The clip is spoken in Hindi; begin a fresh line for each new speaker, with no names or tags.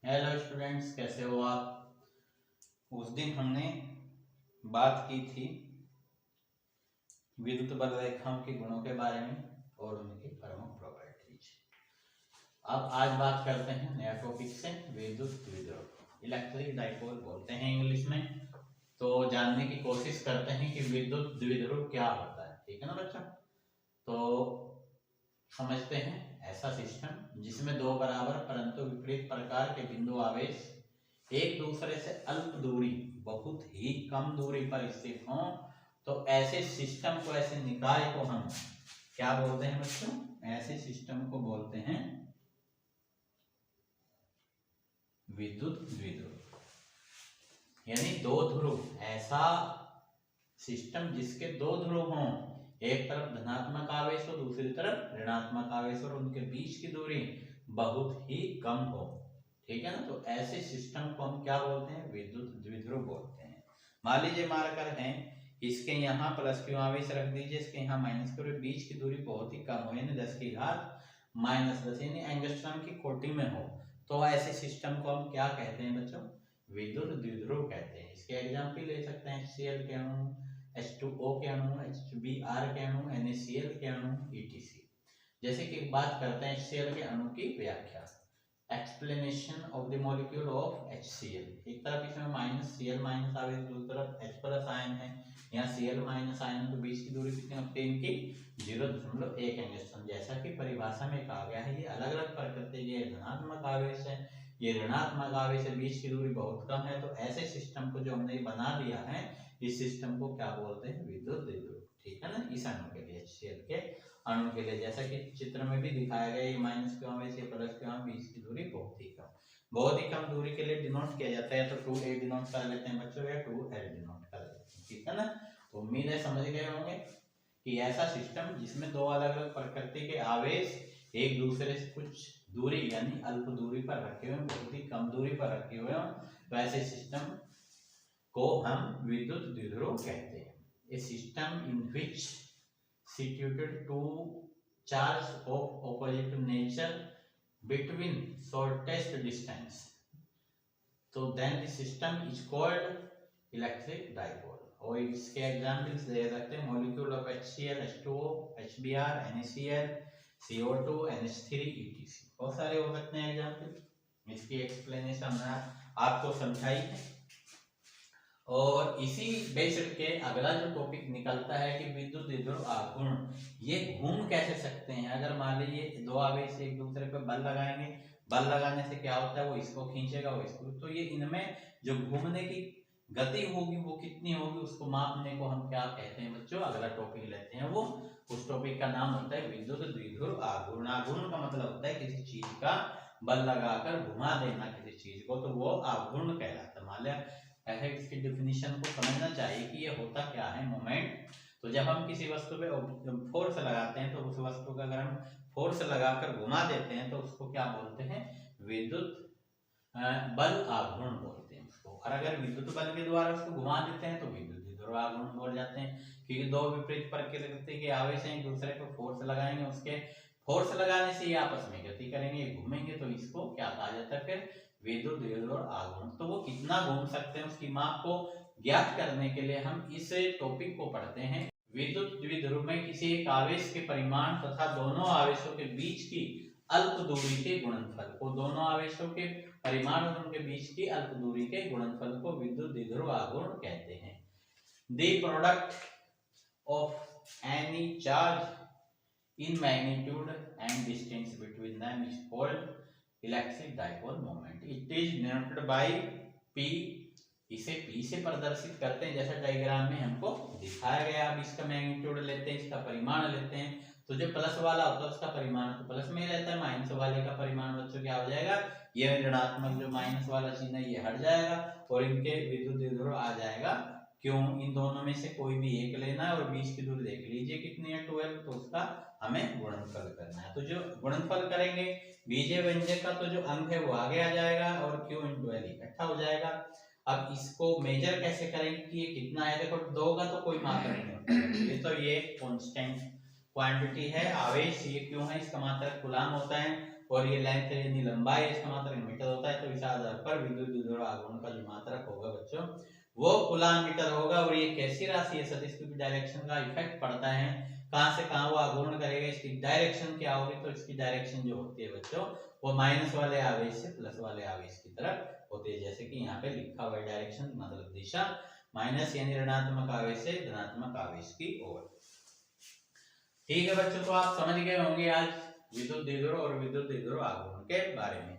हेलो स्टूडेंट्स, कैसे हो आप। उस दिन हमने बात की थी विद्युत बल रेखाओं के गुणों के बारे में और उनकी प्रमुख प्रॉपर्टीज। अब आज बात करते हैं नया टॉपिक से विद्युत द्विध्रुव, इलेक्ट्रिक डाइपोल बोलते हैं इंग्लिश में। तो जानने की कोशिश करते हैं कि विद्युत द्विध्रुव क्या होता है। ठीक है ना बच्चों। तो समझते हैं ऐसा सिस्टम जिसमें दो बराबर परंतु विपरीत प्रकार के बिंदु आवेश एक दूसरे से अल्प दूरी, बहुत ही कम दूरी पर स्थित हों, तो ऐसे सिस्टम को, ऐसे निकाय को हम क्या बोलते हैं बच्चों? ऐसे सिस्टम को बोलते हैं विद्युत द्विध्रुव, यानी दो ध्रुव। ऐसा सिस्टम जिसके दो ध्रुव हों, एक तरफ धनात्मक आवेश हो, दूसरी तरफ ऋणात्मक आवेश, और उनके बीच की दूरी बहुत ही कम हो। ठीक है ना। तो ऐसे सिस्टम को हम क्या बोलते हैं? विद्युत द्विध्रुव बोलते हैं। मान लीजिए मार्कर है, इसके यहाँ प्लस क्यू आवेश रख दीजिए, इसके यहाँ माइनस क्यू, बीच की दूरी बहुत ही कम हो, यानी 10 की घात -10, यानी एंगस्ट्रॉम की कोटि में हो, तो ऐसे सिस्टम को हम क्या कहते हैं बच्चों? विद्युत द्विध्रुव कहते हैं। इसके एग्जाम्पल ले सकते हैं HCl के अणु, H2O के अणु, HBr के अणु, NaCl के अणु, etc। जैसे कि बात करते हैं HCl के अणु की व्याख्या, explanation of the molecule of HCl। एक तरफ इसमें -Cl- आवेश, दूसरी तरफ H+ आयन है। यहाँ Cl- आयन के बीच की दूरी कितनी होती है इनकी? 0.1 एंगस्ट्रॉम। जैसा कि परिभाषा में कहा गया है, ये अलग अलग प्रकृति, ये धनात्मक आवेश है, ये ऋणात्मक आवेश है, बीच की दूरी बहुत कम है। तो ऐसे सिस्टम को जो हमने बना दिया है, इस सिस्टम को क्या बोलते हैं? विद्युत द्विध्रुव। ठीक है ना। इस अणु के लिए, HCl के अणु के लिए, जैसा कि चित्र में भी दिखाया गया, ये माइनस क्यू आवेश, ये प्लस क्यू आवेश, बीच की दूरी बहुत ही कम, बहुत ही कम दूरी के लिए डिनोट किया जाता है। तो 2a डिनोट कर लेते हैं बच्चों, या 2l डिनोट कर लेते हैं। ठीक है ना। तो उम्मीद है समझ गए होंगे कि ऐसा सिस्टम जिसमें दो अलग अलग प्रकृति के आवेश एक दूसरे से कुछ दूरी, यानी अल्प दूरी पर रखे हुए, बहुत ही कम दूरी पर रखे हुए हों, तो ऐसे सिस्टम को हम विद्युत द्विध्रुव कहते हैं। A system in which situated two charges of opposite nature between shortest distance, so then the system is called electric dipole। और इसके एग्जाम्पल्स दे सकते हैं molecule of HCl, H2O, HBr, NaCl, CO2, NH3, etc। बहुत सारे हो सकते हैं एग्जाम्पल। इसकी एक्सप्लेनेशन हमने आपको समझाई है। और इसी बेस्ड के अगला जो टॉपिक निकलता है कि विद्युत द्विध्रुव आघूर्ण, ये घूम कैसे सकते हैं? अगर मान लीजिए दो आवेश एक दूसरे पर बल लगाएंगे, बल लगाने से क्या होता है? वो इसको खींचेगा, वो इसको, तो ये इनमें जो घूमने की गति होगी वो कितनी होगी, उसको मापने को हम क्या कहते हैं बच्चों? अगला टॉपिक लेते हैं, वो उस टॉपिक का नाम होता है विद्युत द्विध्रुव आघूर्ण। आघूर्ण का मतलब होता है किसी चीज का बल लगाकर घुमा देना किसी चीज को, तो वो आघूर्ण कहलाता है। मान लिया ऐसे, इसकी डेफिनेशन को समझना चाहिए कि ये होता क्या है, मोमेंट। तो जब हम किसी वस्तु पे फोर्स लगाते हैं, तो उस वस्तु का अगर हम फोर्स लगाकर घुमा देते हैं, तो उसको क्या बोलते हैं? विद्युत बल आघूर्ण बोलते हैं उसको। और अगर विद्युत बल के द्वारा उसको घुमा देते हैं, तो विद्युत द्विध्रुव आघूर्ण बोल जाते हैं। क्योंकि दो विपरीत प्रकृति के आवेश हैं, एक दूसरे को फोर्स लगाएंगे, उसके फोर्स लगाने से ये आपस में गति करेंगे, घूमेंगे, तो इसको क्या कहा जाता है फिर? विद्युत द्विध्रुव आघूर्ण। तो वो कितना घूम सकते हैं, उसकी माप को ज्ञात करने के लिए हम इस टॉपिक को पढ़ते हैं। विद्युत द्विध्रुव में किसी एक आवेश के परिमाण तथा दोनों आवेशों के बीच की अल्प दूरी के गुणनफल को, दोनों आवेशों के परिमाण और उनके बीच की अल्प दूरी के गुणनफल को विद्युत द्विध्रुव आघूर्ण कहते हैं। The product of any charge in magnitude and distance between them is called electric dipole moment. It is denoted by P। इसे P से प्रदर्शित करते हैं, जैसा डायग्राम में हमको दिखाया गया। अब इसका मैग्नीट्यूड लेते हैं, इसका परिमाण लेते हैं। तो जो प्लस वाला होता है उसका परिमाण तो प्लस में ही रहता है, माइनस वाले का परिमाण बच्चों क्या हो जाएगा? ये ऋणात्मक जो माइनस वाला चिन्ह है ये हट जाएगा, और इनके विद्युत द्विध्रुव आ जाएगा। क्यों? इन दोनों में से कोई भी एक लेना है, और बीच की दूरी देख लीजिए कितनी है, 12, तो उसका हमें गुणनफल करना है। तो जो गुणनफल करेंगे बीजे व्यंजक का, तो जो अंक है वो आगे आ जाएगा, और Q × L इकट्ठा हो जाएगा। अब इसको मेजर कैसे करेंगे कि ये कितना है? देखो, दो का तो कोई मात्रा नहीं होता, ये तो ये कांस्टेंट क्वांटिटी है, आवेश ये क्यों है, इसका मात्रक कूलम होता है, और ये लेंथ है यानी लंबाई, इसका मात्रक मीटर होता है। तो इस आधार पर विद्युत द्विध्रुव आघूर्ण का जो मात्रक होगा बच्चों वो कूलाम मीटर होगा। और ये कैसी राशि है सदिश की डायरेक्शन का इफेक्ट पड़ता है, कहां से कहां वो आघूर्ण करेगा, इसकी डायरेक्शन क्या होगी। तो इसकी डायरेक्शन जो होती है बच्चों वो माइनस वाले आवेश से प्लस वाले आवेश की तरफ होती है, जैसे कि यहाँ पे लिखा हुआ है डायरेक्शन मतलब दिशा, माइनस यानी ऋणात्मक आवेश से धनात्मक आवेश की ओर। ठीक है बच्चों, तो आप समझ गए होंगे आज विद्युत द्विध्रुव और विद्युत द्विध्रुव आघूर्ण के बारे में।